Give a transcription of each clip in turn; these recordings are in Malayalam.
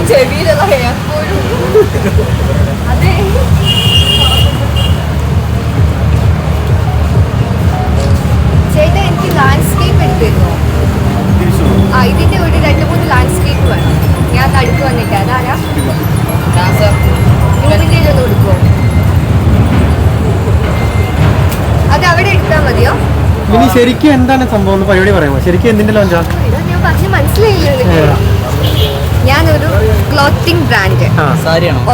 ചെവിയിലുള്ള ഹെയർ പോലും അതെ. ചേട്ടാ എനിക്ക് ലാൻഡ്സ്കേപ്പ് എടുത്തിരുന്നു. ഇതിന്റെ ഒരു 2-3 ലാൻഡ്സ്കേപ്പ് വേണം. ഞാൻ നടുക്ക് വന്നിട്ട് അതാരാ നിങ്ങളിൻ്റെ ഒന്ന് കൊടുക്കുമോ? അത് അവിടെ എടുത്താൽ മതിയോ? ഇനി ശരിക്കും എന്താണ് സംഭവം പരിപാടി പറയാമോ? ശരിക്കും എന്തിന്റെ ലോഞ്ചാ? ഞാൻ പറഞ്ഞ് മനസ്സിലായില്ല. ഞാനൊരു ക്ലോത്തിങ് ബ്രാൻഡ്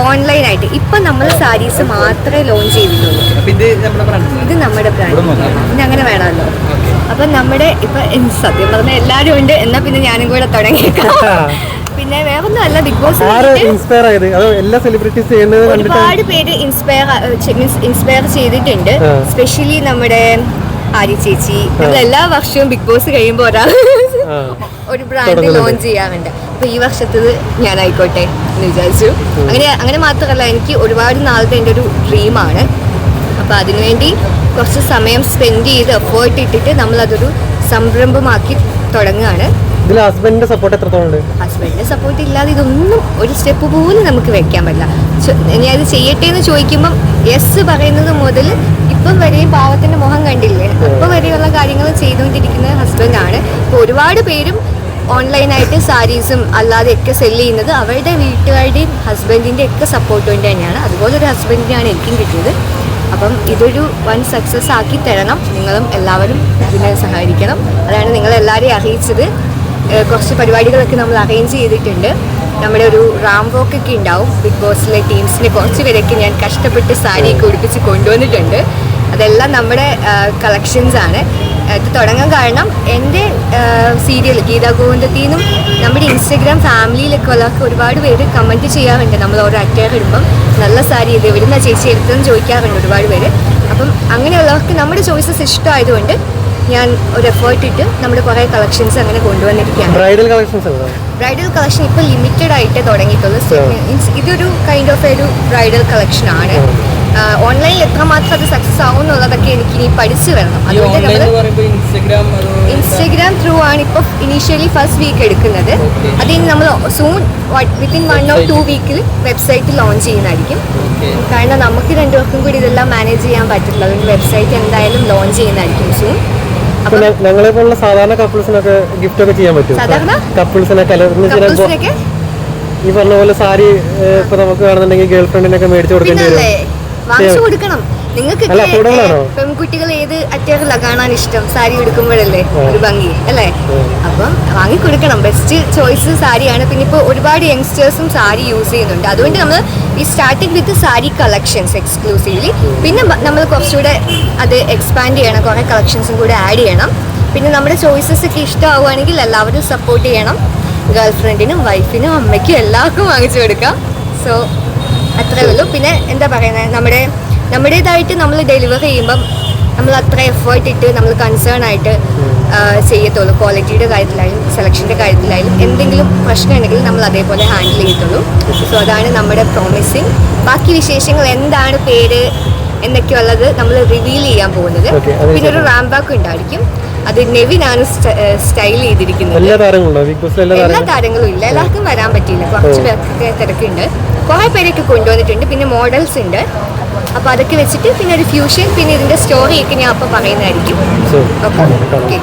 ഓൺലൈനായിട്ട് ഇപ്പൊ നമ്മൾ സാരീസ് മാത്രമേ ലോഞ്ച് ചെയ്തിട്ടുള്ളൂ. ഇത് നമ്മുടെ ബ്രാൻഡ് പിന്നെ അങ്ങനെ വേണമല്ലോ. അപ്പൊ നമ്മുടെ ഇപ്പൊ സത്യം പറഞ്ഞ എല്ലാരും ഉണ്ട്. എന്നാ പിന്നെ ഞാനും കൂടെ തുടങ്ങിയേക്കാം. പിന്നെ വേറൊന്നും അല്ല, ബിഗ് ബോസ് ഒരുപാട് പേര് ഇൻസ്പയർ ചെയ്തിട്ടുണ്ട്. സ്പെഷ്യലി നമ്മുടെ ആര്യ ചേച്ചി. നമ്മൾ എല്ലാ വർഷവും ബിഗ് ബോസ് കഴിയുമ്പോൾ ഒരു ബ്രാൻഡ് ലോഞ്ച് ചെയ്യാറുണ്ട്. അപ്പൊ ഈ വർഷത്തത് ഞാനായിക്കോട്ടെ എന്ന് വിചാരിച്ചു. അങ്ങനെ മാത്രമല്ല, എനിക്ക് ഒരുപാട് നാളത്തെ എൻ്റെ ഒരു ഡ്രീമാണ്. അപ്പൊ അതിനുവേണ്ടി കുറച്ച് സമയം സ്പെൻഡ് ചെയ്ത് എഫേർട്ട് ഇട്ടിട്ട് നമ്മളതൊരു സംരംഭമാക്കി തുടങ്ങുകയാണ്. ഹസ്ബൻഡിന്റെ സപ്പോർട്ട് എത്രത്തോളം? ഹസ്ബൻഡിന്റെ സപ്പോർട്ട് ഇല്ലാതെ ഇതൊന്നും ഒരു സ്റ്റെപ്പ് പോലും നമുക്ക് വെക്കാൻ പറ്റില്ല. ഞാൻ ഇത് ചെയ്യട്ടെ എന്ന് ചോദിക്കുമ്പം യെസ് പറയുന്നത് മുതൽ ഇപ്പം വരെയും പാവത്തിന്റെ മുഖം കണ്ടില്ലേ, അപ്പം വരെയുള്ള കാര്യങ്ങൾ ചെയ്തുകൊണ്ടിരിക്കുന്നത് ഹസ്ബൻഡാണ്. ഇപ്പോൾ ഒരുപാട് പേരും ഓൺലൈനായിട്ട് സാരീസും അല്ലാതെയൊക്കെ സെല്ല് ചെയ്യുന്നത് അവരുടെ വീട്ടുകാരുടെയും ഹസ്ബൻഡിൻ്റെ ഒക്കെ സപ്പോർട്ട് കൊണ്ട് തന്നെയാണ്. അതുപോലെ ഒരു ഹസ്ബൻഡിനെയാണ് എനിക്കും കിട്ടിയത്. അപ്പം ഇതൊരു വൻ സക്സസ് ആക്കി തരണം. നിങ്ങളും എല്ലാവരും ഇതിനെ സഹായിക്കണം. അതാണ് നിങ്ങളെല്ലാവരെയും അറിയിച്ചത്. കുറച്ച് പരിപാടികളൊക്കെ നമ്മൾ അറേഞ്ച് ചെയ്തിട്ടുണ്ട്. നമ്മുടെ ഒരു റാംവോക്കൊക്കെ ഉണ്ടാവും. ബിഗ് ബോസിലെ ടീംസിനെ കുറച്ച് പേരൊക്കെ ഞാൻ കഷ്ടപ്പെട്ട് സാരിയൊക്കെ ഉടുപ്പിച്ച് കൊണ്ടുവന്നിട്ടുണ്ട്. അതെല്ലാം നമ്മുടെ കളക്ഷൻസാണ്. ഇത് തുടങ്ങാൻ കാരണം എൻ്റെ സീരിയൽ ഗീതാ ഗോവിന്ദത്തിൽ നിന്നും നമ്മുടെ ഇൻസ്റ്റഗ്രാം ഫാമിലിയിലൊക്കെ ഉള്ളവർക്ക് ഒരുപാട് പേര് കമൻറ്റ് ചെയ്യാറുണ്ട്. നമ്മൾ ഓരോ അറ്റയർ ഇടുമ്പം നല്ല സാരി ഇത് എവിടുന്ന ചേച്ചി എടുത്തെന്ന് ചോദിക്കാറുണ്ട് ഒരുപാട് പേര്. അപ്പം അങ്ങനെയുള്ളവർക്ക് നമ്മുടെ ചോയ്സസ് ഇഷ്ടമായതുകൊണ്ട് ഞാൻ ഒരു എഫേർട്ട് ഇട്ട് നമ്മുടെ കുറേ കളക്ഷൻസ് അങ്ങനെ കൊണ്ടുവന്നിരിക്കുകയാണ്. ബ്രൈഡൽ കളക്ഷൻ ഇപ്പോൾ ലിമിറ്റഡ് ആയിട്ട് തുടങ്ങിയിട്ടുള്ളൂ. ഇതൊരു കൈൻഡ് ഓഫ് ഒരു ബ്രൈഡൽ കളക്ഷനാണ്. ഓൺലൈനിൽ എത്രമാത്രം അത് സക്സസ് ആവും എന്നുള്ളതൊക്കെ എനിക്ക് ഇനി പഠിച്ചു വരണം. അതുകൊണ്ട് നമ്മൾ ഇൻസ്റ്റഗ്രാം ത്രൂ ആണ് ഇപ്പോൾ ഇനീഷ്യലി ഫസ്റ്റ് വീക്ക് എടുക്കുന്നത്. അതിന് നമ്മൾ സൂൺ വിത്തിൻ 1 or 2 വീക്കിൽ വെബ്സൈറ്റ് ലോഞ്ച് ചെയ്യുന്നതായിരിക്കും. കാരണം നമുക്ക് രണ്ടുപേർക്കും കൂടി ഇതെല്ലാം മാനേജ് ചെയ്യാൻ പറ്റില്ല. അതുകൊണ്ട് വെബ്സൈറ്റ് എന്തായാലും ലോഞ്ച് ചെയ്യുന്നതായിരിക്കും സൂൺ. ഞങ്ങളെ പോലുള്ള സാധാരണ കപ്പിൾസിനൊക്കെ ഗിഫ്റ്റ് ഒക്കെ ചെയ്യാൻ പറ്റും. സാധാരണ കപ്പിൾസിനൊക്കെ ഈ പറഞ്ഞ പോലെ സാരി ഇപ്പൊ നമുക്ക് വേണമെന്നുണ്ടെങ്കിൽ ഗേൾ ഫ്രണ്ടിനൊക്കെ മേടിച്ചു കൊടുക്കണം. നിങ്ങൾക്ക് പെൺകുട്ടികൾ ഏത് അറ്റയറില കാണാൻ ഇഷ്ടം? സാരി എടുക്കുമ്പോഴല്ലേ ഒരു ഭംഗി അല്ലേ? അപ്പം വാങ്ങിക്കൊടുക്കണം. ബെസ്റ്റ് ചോയ്സ് സാരിയാണ്. പിന്നെ ഇപ്പോൾ ഒരുപാട് യങ്സ്റ്റേഴ്സും സാരി യൂസ് ചെയ്യുന്നുണ്ട്. അതുകൊണ്ട് നമ്മൾ ഈ starting with sari collections exclusively. പിന്നെ നമ്മൾ കുറച്ചുകൂടെ അത് എക്സ്പാൻഡ് ചെയ്യണം. കുറേ കളക്ഷൻസും കൂടെ ആഡ് ചെയ്യണം. പിന്നെ നമ്മുടെ ചോയ്സസ് ഒക്കെ ഇഷ്ടമാവുകയാണെങ്കിൽ എല്ലാവരും സപ്പോർട്ട് ചെയ്യണം. ഗേൾ ഫ്രണ്ടിനും വൈഫിനും അമ്മയ്ക്കും എല്ലാവർക്കും വാങ്ങിച്ചു കൊടുക്കാം. സോ അത്രേ ഉള്ളൂ. പിന്നെ എന്താ പറയുന്നത്, നമ്മുടേതായിട്ട് നമ്മൾ ഡെലിവർ ചെയ്യുമ്പം നമ്മൾ അത്ര എഫേർട്ട് ഇട്ട് നമ്മൾ കൺസേൺ ആയിട്ട് ചെയ്യത്തുള്ളൂ. ക്വാളിറ്റിയുടെ കാര്യത്തിലായാലും സെലക്ഷൻ്റെ കാര്യത്തിലായാലും എന്തെങ്കിലും പ്രശ്നം ഉണ്ടെങ്കിൽ നമ്മൾ അതേപോലെ ഹാൻഡിൽ ചെയ്യത്തുള്ളൂ. സോ അതാണ് നമ്മുടെ പ്രോമിസിങ്. ബാക്കി വിശേഷങ്ങൾ എന്താണ് പേര് എന്നൊക്കെയുള്ളത് നമ്മൾ റിവീൽ ചെയ്യാൻ പോകുന്നത്. പിന്നെ ഒരു റാംബാക്ക് ഉണ്ടായിരിക്കും. അത് നെവിനാണ് സ്റ്റൈൽ ചെയ്തിരിക്കുന്നത്. എല്ലാ താരങ്ങളും ഇല്ല, എല്ലാവർക്കും വരാൻ പറ്റിയില്ല. കുറച്ച് പേർക്ക് തിരക്കുണ്ട്. കുറേ പേരൊക്കെ കൊണ്ടുവന്നിട്ടുണ്ട്. പിന്നെ മോഡൽസ് ഉണ്ട്. അപ്പോൾ അതൊക്കെ വെച്ചിട്ട് പിന്നെ ഒരു ഫ്യൂഷൻ, പിന്നെ ഇതിൻ്റെ സ്റ്റോറിയൊക്കെ ഞാൻ അപ്പോൾ പറയുന്നതായിരിക്കും. ഓക്കെ.